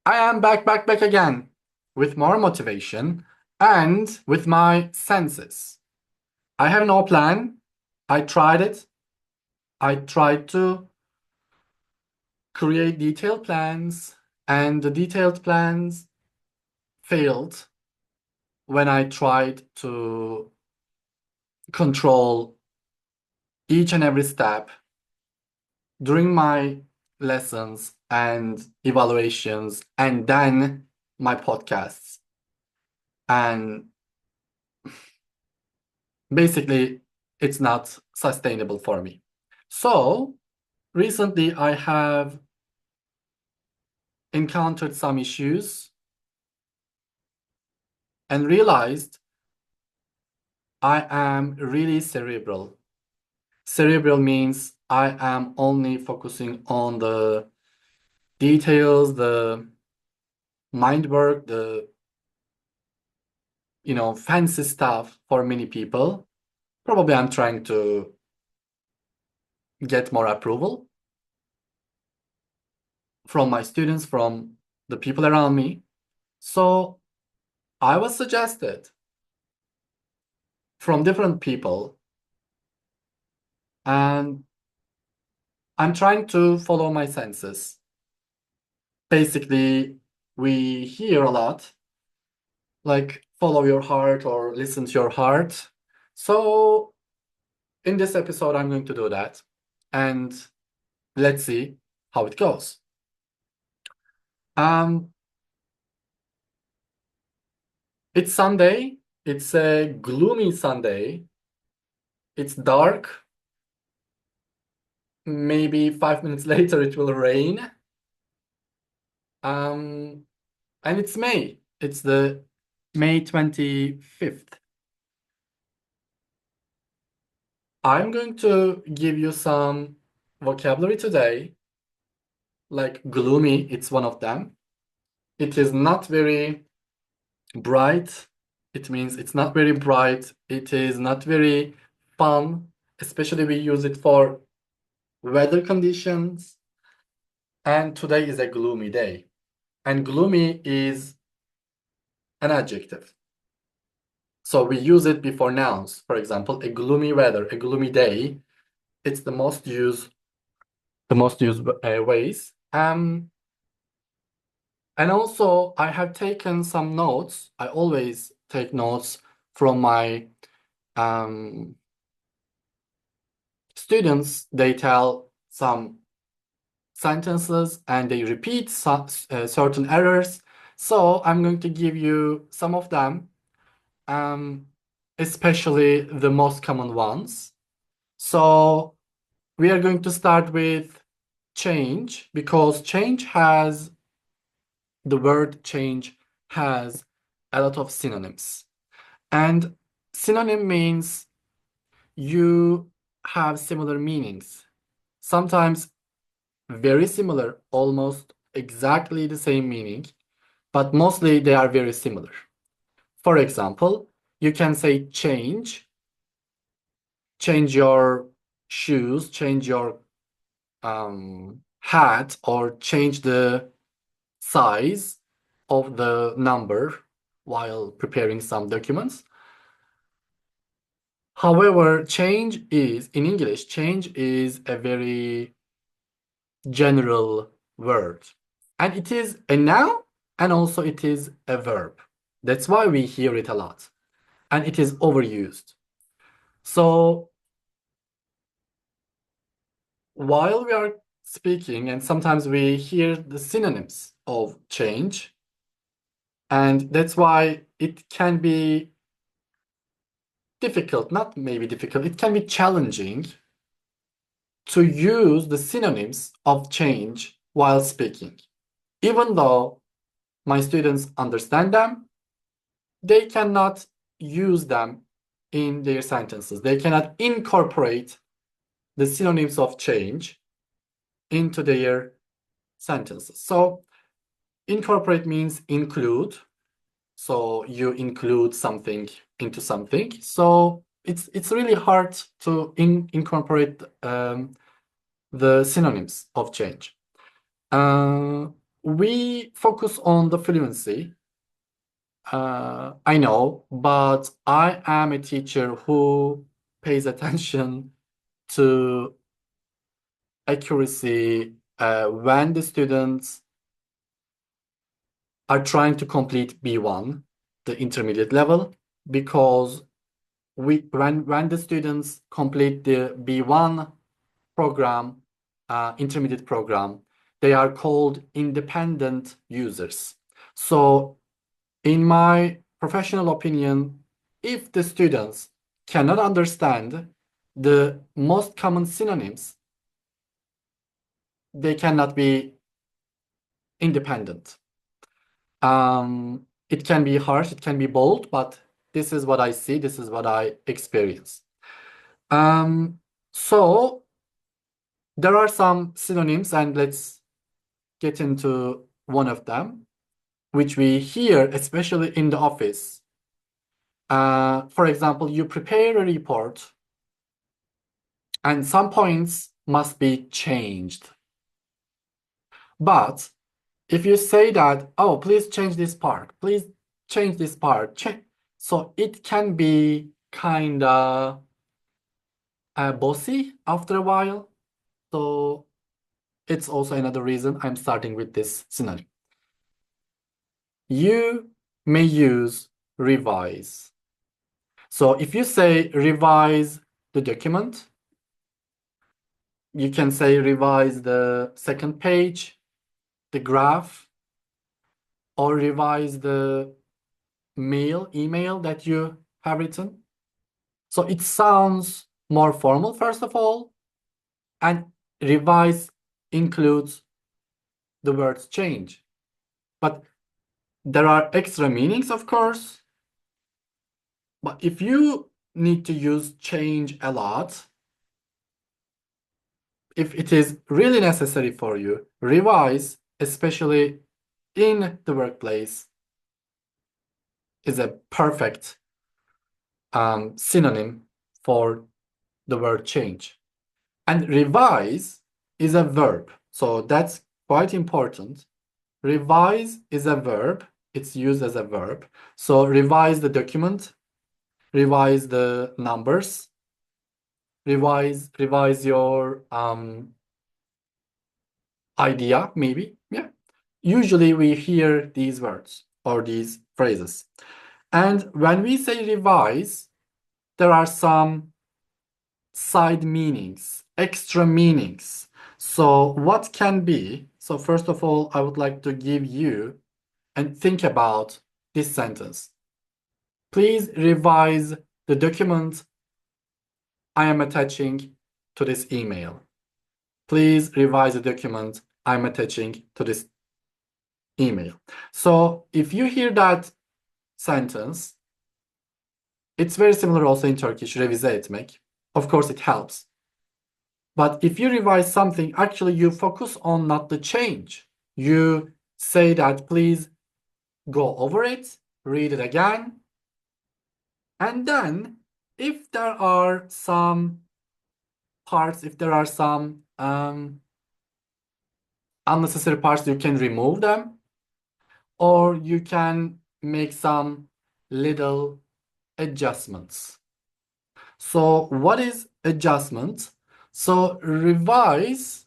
I am back again with more motivation and with my senses. I have no plan. I tried it. I tried to create detailed plans, and the detailed plans failed when I tried to control each and every step during my lessons and evaluations and then my podcasts. And basically, it's not sustainable for me. So recently, I have encountered some issues and realized I am really cerebral. Cerebral means I am only focusing on the details, the mind work, the fancy stuff for many people. Probably I'm trying to get more approval from my students, from the people around me. So I was suggested from different people, and I'm trying to follow my senses. Basically, we hear a lot, like follow your heart or listen to your heart. So in this episode, I'm going to do that, and let's see how it goes. Um, it's Sunday. It's a gloomy Sunday. It's dark. Maybe 5 minutes later, it will rain. Um, and it's May. It's the May 25th. I'm going to give you some vocabulary today, like gloomy, it's one of them. It is not very bright. It means it's not very bright. It is not very fun, especially we use it for weather conditions. And today is a gloomy day. And gloomy is an adjective. So we use it before nouns. For example, a gloomy weather, a gloomy day. It's the most used ways. And also I have taken some notes. I always take notes from my students. They tell some sentences and they repeat certain errors. So I'm going to give you some of them, especially the most common ones. So we are going to start with change because the word change has a lot of synonyms. And synonym means you have similar meanings. Sometimes very similar, almost exactly the same meaning, but mostly they are very similar. For example, you can say change your shoes, change your hat, or change the size of the number while preparing some documents. However, in English, change is a very general word. And it is a noun and also it is a verb. That's why we hear it a lot. And it is overused. So while we are speaking, and sometimes we hear the synonyms of change, and that's why it can be difficult, not maybe difficult, it can be challenging to use the synonyms of change while speaking. Even though my students understand them, they cannot use them in their sentences. They cannot incorporate the synonyms of change into their sentences. So incorporate means include. So you include something into something. So it's really hard to incorporate the synonyms of change. we focus on the fluency. I know, but I am a teacher who pays attention to accuracy when the students are trying to complete B1, the intermediate level, because when the students complete the B1 program, intermediate program, they are called independent users. So in my professional opinion, if the students cannot understand the most common synonyms, they cannot be independent. It can be harsh, it can be bold, but this is what I see, this is what I experience. So there are some synonyms, and let's get into one of them, which we hear, especially in the office. For example, you prepare a report, and some points must be changed. But if you say that, oh, please change this part, please change this part, so it can be kind of bossy after a while. So it's also another reason I'm starting with this scenario. You may use revise. So if you say revise the document, you can say revise the second page, the graph, or revise the email that you have written. So it sounds more formal, first of all, and revise includes the words change. But there are extra meanings, of course. But if you need to use change a lot, if it is really necessary for you, revise, especially in the workplace, is a perfect synonym for the word change. And revise is a verb, so that's quite important. Revise is a verb, it's used as a verb. So revise the document, revise the numbers, revise your idea, maybe. Yeah. Usually we hear these words or these phrases. And when we say revise, there are some side meanings, extra meanings. So what can be? So first of all, I would like to give you and think about this sentence. Please revise the document I am attaching to this email. Please revise the document I'm attaching to this email. So if you hear that sentence, it's very similar also in Turkish, revize etmek. Of course, it helps. But if you revise something, actually you focus on not the change. You say that please go over it, read it again. And then if there are some parts, if there are some unnecessary parts, you can remove them, or you can make some little adjustments. So what is adjustment? So revise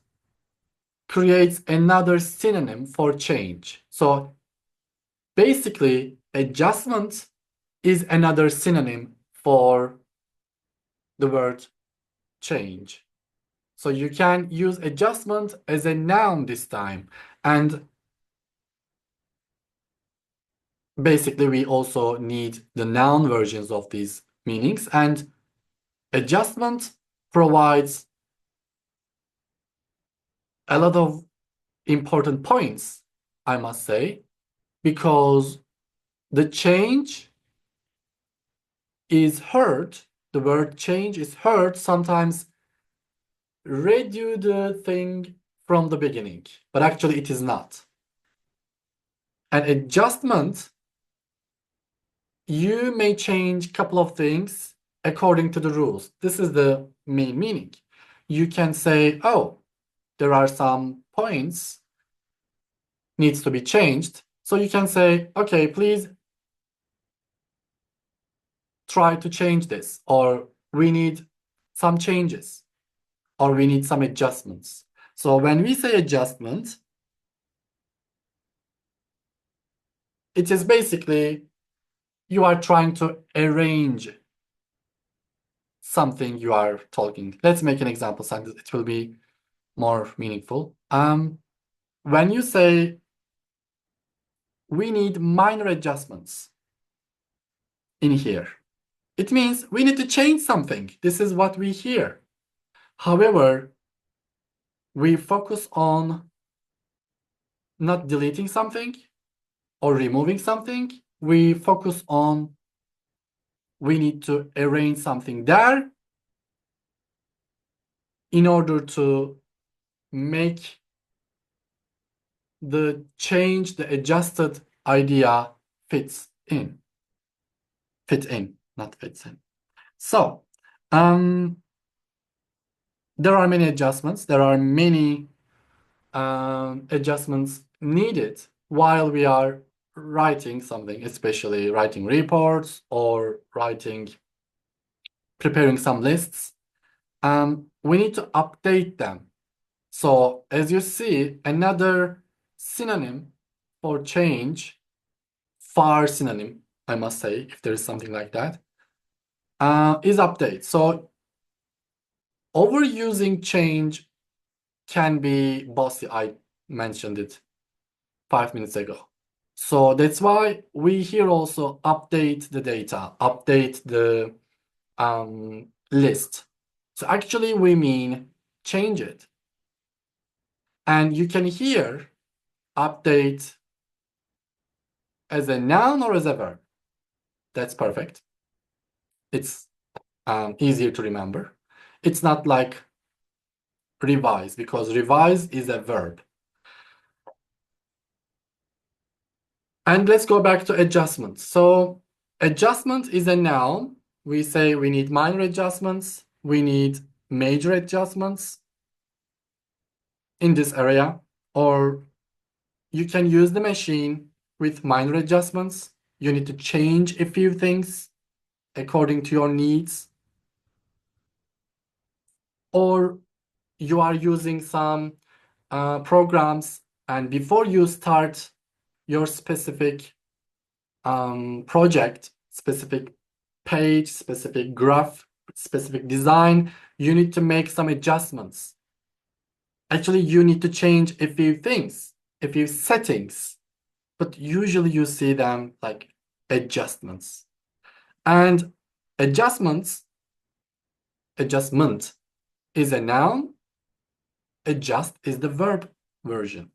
creates another synonym for change. So basically, adjustment is another synonym for the word change. So you can use adjustment as a noun this time. And basically, we also need the noun versions of these meanings. And adjustment provides a lot of important points, I must say, because the change is heard, the word change is heard sometimes redo the thing from the beginning, but actually it is not. An adjustment, you may change a couple of things according to the rules. This is the main meaning. You can say, oh, there are some points needs to be changed. So you can say, okay, please try to change this, or we need some changes, or we need some adjustments. So when we say adjustment, it is basically you are trying to arrange something you are talking. Let's make an example sentence. It will be more meaningful. When you say we need minor adjustments in here, it means we need to change something. This is what we hear. However, we focus on not deleting something or removing something. We focus on we need to arrange something there in order to make the change, the adjusted idea fit in, not fits in. So, there are many adjustments. There are many adjustments needed while we are writing something, especially writing reports or preparing some lists. We need to update them. So as you see, another synonym for change, far synonym, I must say, if there is something like that, is update. So overusing change can be bossy. I mentioned it 5 minutes ago. So that's why we here also update the data, update the list. So actually we mean change it. And you can hear update as a noun or as a verb. That's perfect. It's easier to remember. It's not like revise, because revise is a verb. And let's go back to adjustments. So adjustment is a noun. We say we need minor adjustments. We need major adjustments in this area. Or you can use the machine with minor adjustments. You need to change a few things according to your needs. Or you are using some programs, and before you start your specific project, specific page, specific graph, specific design, you need to make some adjustments. Actually, you need to change a few things, a few settings, but usually you see them like adjustments. And adjustment is a noun, adjust is the verb version.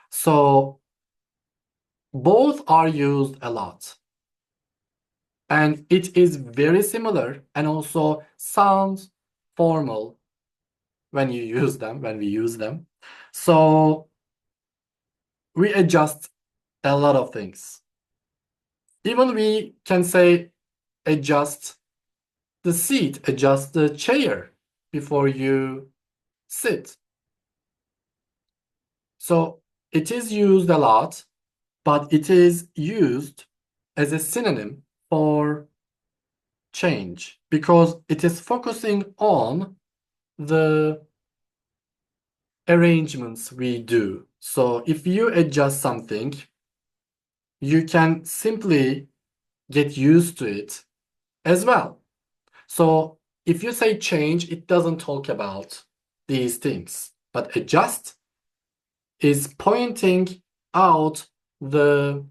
So both are used a lot. And it is very similar and also sounds formal when we use them. So we adjust a lot of things. Even we can say adjust the seat, adjust the chair before you sit. So it is used a lot, but it is used as a synonym for change because it is focusing on the arrangements we do. So if you adjust something, you can simply get used to it as well. So if you say change, it doesn't talk about these things, but adjust is pointing out the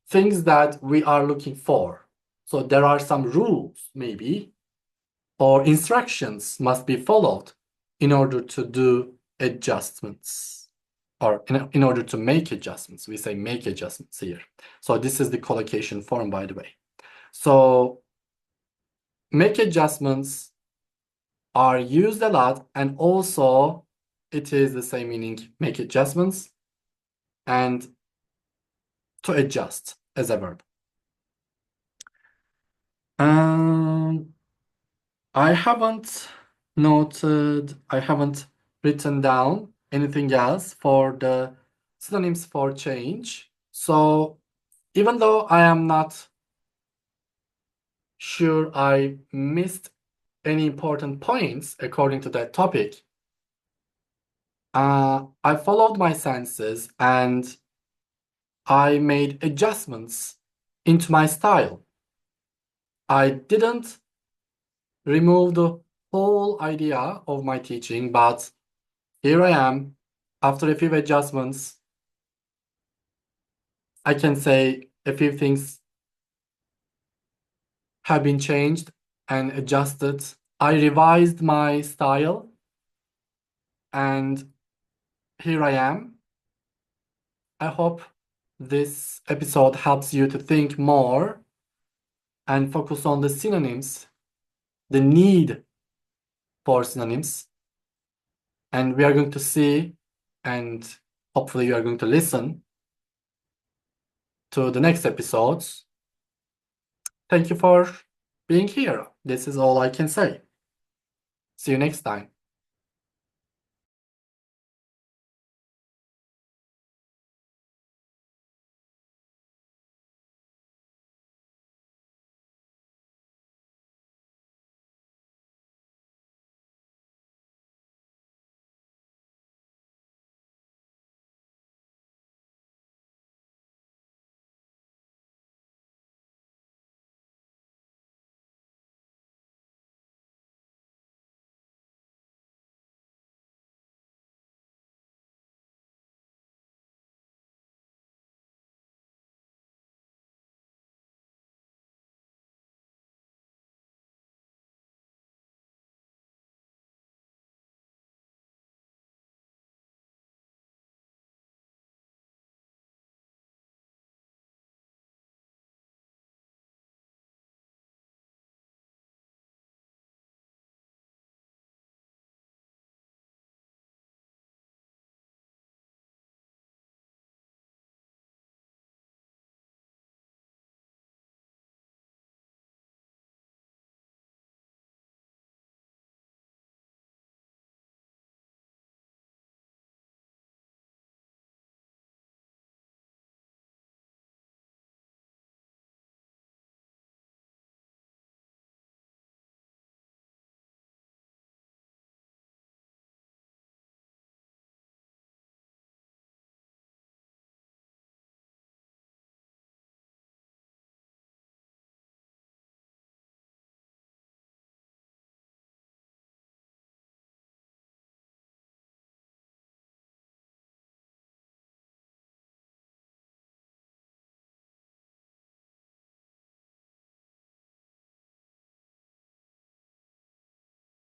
things that we are looking for. So there are some rules maybe, or instructions must be followed in order to do adjustments, or in order to make adjustments. We say make adjustments here. So this is the collocation form, by the way. So make adjustments are used a lot, and also it is the same meaning, make adjustments and to adjust as a verb. I haven't written down anything else for the synonyms for change. So even though I am not sure I missed any important points according to that topic, I followed my senses and I made adjustments into my style. I didn't remove the whole idea of my teaching, but here I am. After a few adjustments, I can say a few things have been changed and adjusted. I revised my style, and here I am. I hope this episode helps you to think more and focus on the synonyms, the need for synonyms. And we are going to see, and hopefully you are going to listen to the next episodes. Thank you for being here. This is all I can say. See you next time.